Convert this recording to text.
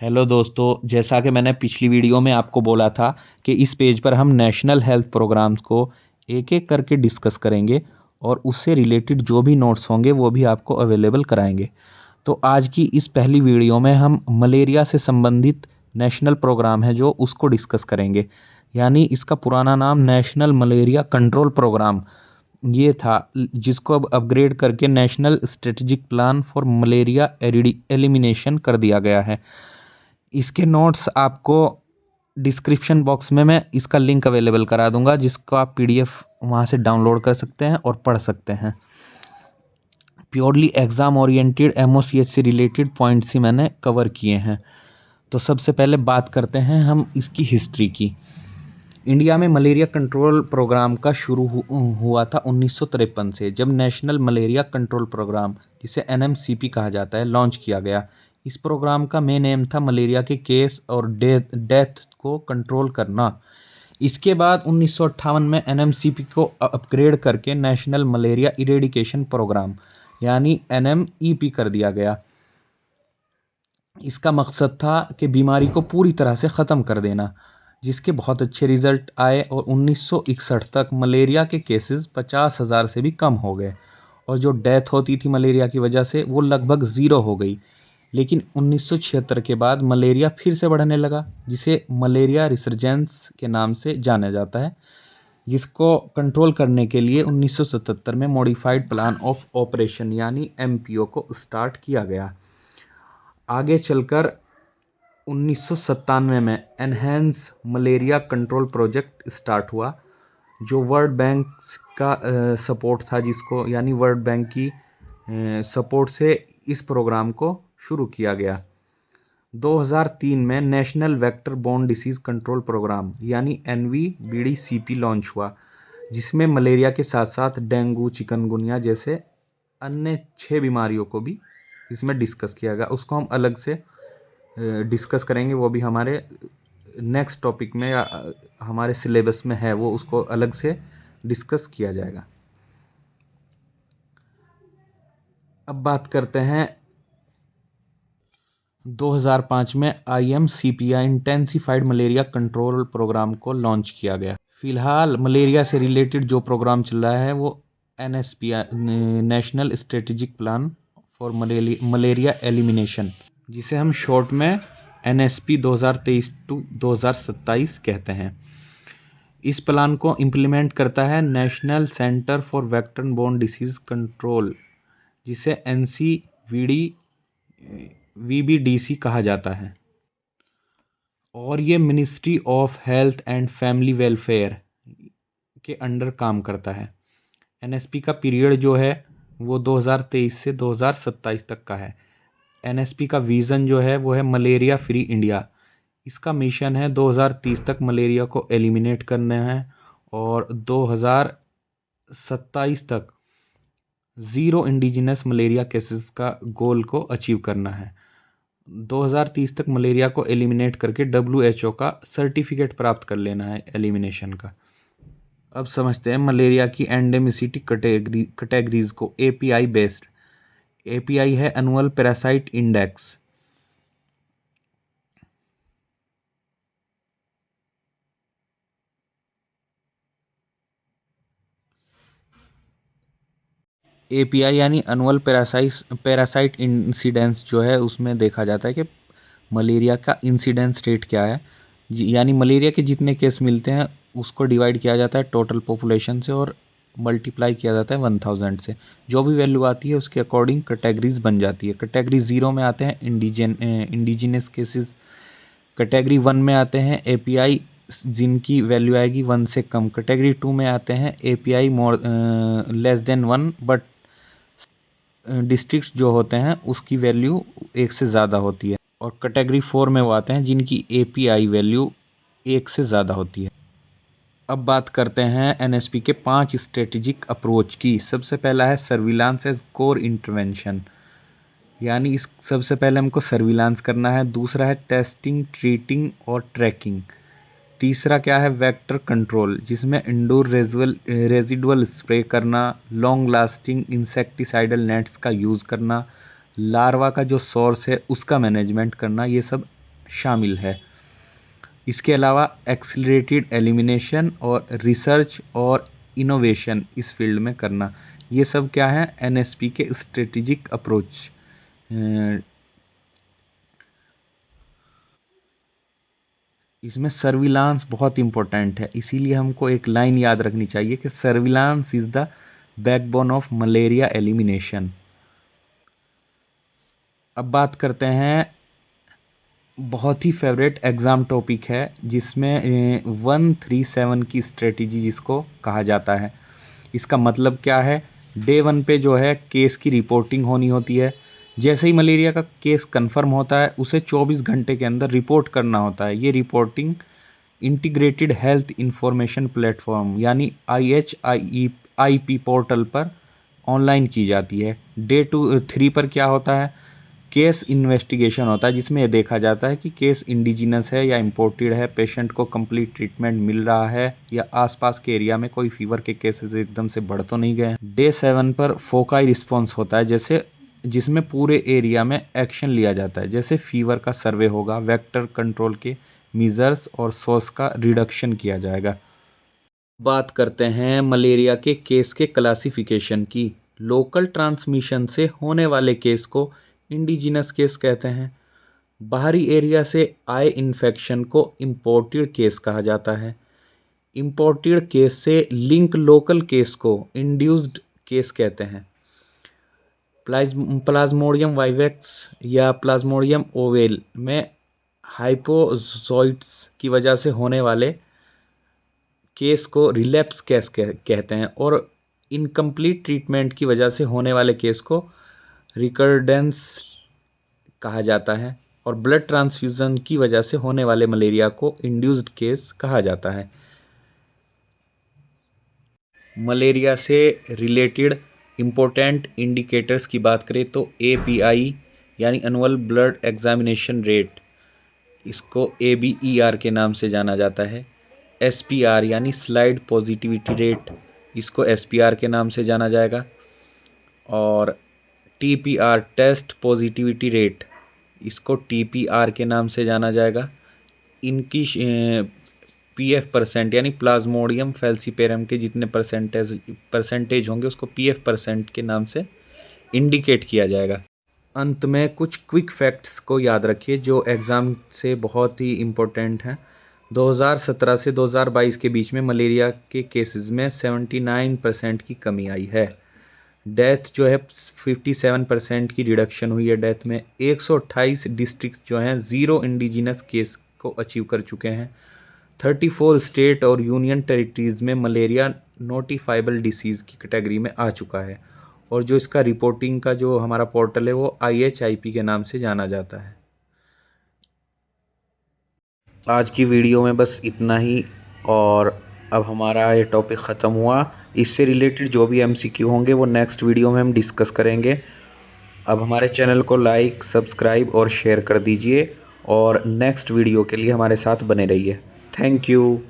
Hello दोस्तों, जैसा कि मैंने पिछली वीडियो में आपको बोला था कि इस पेज पर हम नेशनल हेल्थ प्रोग्राम्स को एक एक करके डिस्कस करेंगे और उससे रिलेटेड जो भी नोट्स होंगे वो भी आपको अवेलेबल कराएंगे। तो आज की इस पहली वीडियो में हम मलेरिया से संबंधित नेशनल प्रोग्राम है जो उसको डिस्कस करेंगे। यानी इसका पुराना नाम नेशनल मलेरिया कंट्रोल प्रोग्राम ये था, जिसको अब अपग्रेड करके national strategic plan for malaria elimination कर दिया गया है। इसके नोट्स आपको डिस्क्रिप्शन बॉक्स में मैं इसका लिंक अवेलेबल करा दूंगा, जिसको आप पीडीएफ वहां से डाउनलोड कर सकते हैं और पढ़ सकते हैं। प्योरली एग्जाम ओरिएंटेड एमओसीएच से रिलेटेड पॉइंट्स ही मैंने कवर किए हैं। तो सबसे पहले बात करते हैं हम इसकी हिस्ट्री की। इंडिया में मलेरिया कंट्रोल प्रोग्राम का शुरू हुआ था 1953 से, जब नेशनल मलेरिया कंट्रोल प्रोग्राम, जिसे एनएमसीपी कहा जाता है, लॉन्च किया गया। इस प्रोग्राम का मेन एम था मलेरिया के केस और डेथ को कंट्रोल करना। इसके बाद 1958 में एनएमसीपी को अपग्रेड करके नेशनल मलेरिया इरेडिकेशन प्रोग्राम यानी एनएमईपी कर दिया गया। इसका मकसद था कि बीमारी को पूरी तरह से ख़त्म कर देना, जिसके बहुत अच्छे रिजल्ट आए और 1961 तक मलेरिया के केसेस 50,000 से भी कम हो गए और जो डेथ होती थी मलेरिया की वजह से वो लगभग ज़ीरो हो गई। लेकिन 1976 के बाद मलेरिया फिर से बढ़ने लगा, जिसे मलेरिया रिसर्जेंस के नाम से जाना जाता है, जिसको कंट्रोल करने के लिए 1977 में मॉडिफाइड प्लान ऑफ ऑपरेशन यानी एमपीओ को स्टार्ट किया गया। आगे चलकर 1997 में enhance malaria control project start हुआ, जो वर्ल्ड बैंक का सपोर्ट था, जिसको यानी वर्ल्ड बैंक की सपोर्ट से इस प्रोग्राम को शुरू किया गया। 2003 में national vector borne disease control programme यानी एनवीबीडीसीपी लॉन्च हुआ, जिसमें मलेरिया के साथ साथ डेंगू, चिकनगुनिया जैसे अन्य 6 बीमारियों को भी इसमें डिस्कस किया गया। उसको हम अलग से डिस्कस करेंगे, वो भी हमारे नेक्स्ट टॉपिक में या हमारे सिलेबस में है, वो उसको अलग से डिस्कस किया जाएगा। अब बात करते हैं 2005 में आईएमसीपीआई इंटेंसिफाइड मलेरिया कंट्रोल प्रोग्राम को लॉन्च किया गया। फिलहाल मलेरिया से रिलेटेड जो प्रोग्राम चल रहा है वो NSP national strategic plan for malaria elimination, जिसे हम शॉर्ट में एनएसपी 2023 टू 2027 कहते हैं। इस प्लान को इम्प्लीमेंट करता है national centre for vector borne disease control, जिसे वीबीडीसी कहा जाता है, और ये ministry of health and family welfare के अंडर काम करता है। एनएसपी का पीरियड जो है वो 2023 से 2027 तक का है। एनएसपी का विज़न जो है वो है मलेरिया फ्री इंडिया। इसका मिशन है 2030 तक मलेरिया को एलिमिनेट करना है और 2027 तक ज़ीरो इंडिजिनस मलेरिया केसेस का गोल को अचीव करना है। 2030 तक मलेरिया को एलिमिनेट करके डब्ल्यूएचओ का सर्टिफिकेट प्राप्त कर लेना है एलिमिनेशन का। अब समझते हैं मलेरिया की एंडेमिसिटी कैटेगरीज को। API based. एपीआई है एनुअल पैरासाइट इंडेक्स। एपीआई यानी एनुअल पैरासाइट इंसिडेंस जो है, उसमें देखा जाता है कि मलेरिया का इंसिडेंस रेट क्या है। यानी मलेरिया के जितने केस मिलते हैं उसको डिवाइड किया जाता है टोटल पॉपुलेशन से और मल्टीप्लाई किया जाता है 1000 से। जो भी वैल्यू आती है उसके अकॉर्डिंग कैटेगरीज बन जाती है। कैटेगरी 0 में आते हैं इंडिजिनस केसेस। कैटेगरी 1 में आते हैं एपीआई जिनकी वैल्यू आएगी 1 से कम। कैटेगरी 2 में आते हैं API less than 1 but districts जो होते हैं उसकी वैल्यू 1 से ज़्यादा होती है। और कैटेगरी 4 में वो आते हैं जिनकी एपीआई वैल्यू 1 से ज़्यादा होती है। अब बात करते हैं एनएसपी के 5 स्ट्रेटेजिक अप्रोच की। सबसे पहला है सर्विलांस एज कोर इंटरवेंशन, यानी इस सबसे पहले हमको सर्विलांस करना है। दूसरा है टेस्टिंग, ट्रीटिंग और ट्रैकिंग। तीसरा क्या है, वेक्टर कंट्रोल, जिसमें इंडोर रेजिडुअल स्प्रे करना, लॉन्ग लास्टिंग इंसेक्टिसाइडल नेट्स का यूज़ करना, लार्वा का जो सोर्स है उसका मैनेजमेंट करना, ये सब शामिल है। इसके अलावा एक्सीलरेटेड एलिमिनेशन और रिसर्च और इनोवेशन इस फील्ड में करना, ये सब क्या है, एनएसपी के स्ट्रेटेजिक अप्रोच। इसमें सर्विलांस बहुत इंपॉर्टेंट है, इसीलिए हमको एक लाइन याद रखनी चाहिए कि surveillance is the backbone of malaria elimination. अब बात करते हैं, बहुत ही फेवरेट एग्ज़ाम टॉपिक है जिसमें 137 की स्ट्रेटजी जिसको कहा जाता है। इसका मतलब क्या है, डे 1 पे जो है केस की रिपोर्टिंग होनी होती है। जैसे ही मलेरिया का केस कंफर्म होता है उसे 24 घंटे के अंदर रिपोर्ट करना होता है। ये reporting integrated health information platform यानी IHIP पोर्टल पर ऑनलाइन की जाती है। डे 3 पर क्या होता है, केस इन्वेस्टिगेशन होता है जिसमें यह देखा जाता है कि केस इंडिजिनस है या इम्पोर्टेड है, पेशेंट को कंप्लीट ट्रीटमेंट मिल रहा है या आसपास के एरिया में कोई फीवर के केसेस एकदम से बढ़ तो नहीं गए। डे 7 पर फोकाई रिस्पॉन्स होता है, जैसे जिसमें पूरे एरिया में एक्शन लिया जाता है, जैसे फीवर का सर्वे होगा, वेक्टर कंट्रोल के मीजर्स और सोर्स का रिडक्शन किया जाएगा। बात करते हैं मलेरिया के केस के क्लासिफिकेशन की। लोकल ट्रांसमिशन से होने वाले केस को इंडिजिनस केस कहते हैं। बाहरी एरिया से आए इन्फेक्शन को इम्पोर्टेड केस कहा जाता है। इम्पोर्टेड केस से लिंक लोकल केस को इंड्यूस्ड केस कहते हैं। प्लाज्मोडियम वाइवेक्स या प्लाज्मोडियम ओवेल में हाइपोजोइट्स की वजह से होने वाले केस को रिलैप्स केस कहते हैं और इनकम्प्लीट ट्रीटमेंट की वजह से होने वाले केस को रिकर्डेंस कहा जाता है और ब्लड ट्रांसफ्यूजन की वजह से होने वाले मलेरिया को इंड्यूस्ड केस कहा जाता है। मलेरिया से रिलेटेड इम्पोर्टेंट इंडिकेटर्स की बात करें तो API यानी एनुअल ब्लड एग्जामिनेशन रेट, इसको ABER के नाम से जाना जाता है। SPR यानी स्लाइड पॉजिटिविटी रेट, इसको SPR के नाम से जाना जाएगा। और TPR टेस्ट पॉजिटिविटी रेट, इसको TPR के नाम से जाना जाएगा। इनकी PF परसेंट यानी प्लाज्मोडियम फैल्सीपेरम के जितने परसेंटेज होंगे उसको PF परसेंट के नाम से इंडिकेट किया जाएगा। अंत में कुछ क्विक फैक्ट्स को याद रखिए जो एग्ज़ाम से बहुत ही इम्पोर्टेंट हैं। 2017 से 2022 के बीच में मलेरिया के केसेस में 79% की कमी आई है। डेथ जो है 57% की रिडक्शन हुई है डेथ में। 128 डिस्ट्रिक्ट जो हैं ज़ीरो इंडिजिनस केस को अचीव कर चुके हैं। 34 स्टेट और यूनियन टेरिटरीज़ में मलेरिया नोटिफाइबल डिसीज़ की कैटेगरी में आ चुका है और जो इसका रिपोर्टिंग का जो हमारा पोर्टल है वो IHIP के नाम से जाना जाता है। आज की वीडियो में बस इतना ही और अब हमारा ये टॉपिक ख़त्म हुआ। इससे रिलेटेड जो भी MCQ होंगे वो नेक्स्ट वीडियो में हम डिस्कस करेंगे। अब हमारे चैनल को लाइक, सब्सक्राइब और शेयर कर दीजिए और नेक्स्ट वीडियो के लिए हमारे साथ बने रहिए। Thank you.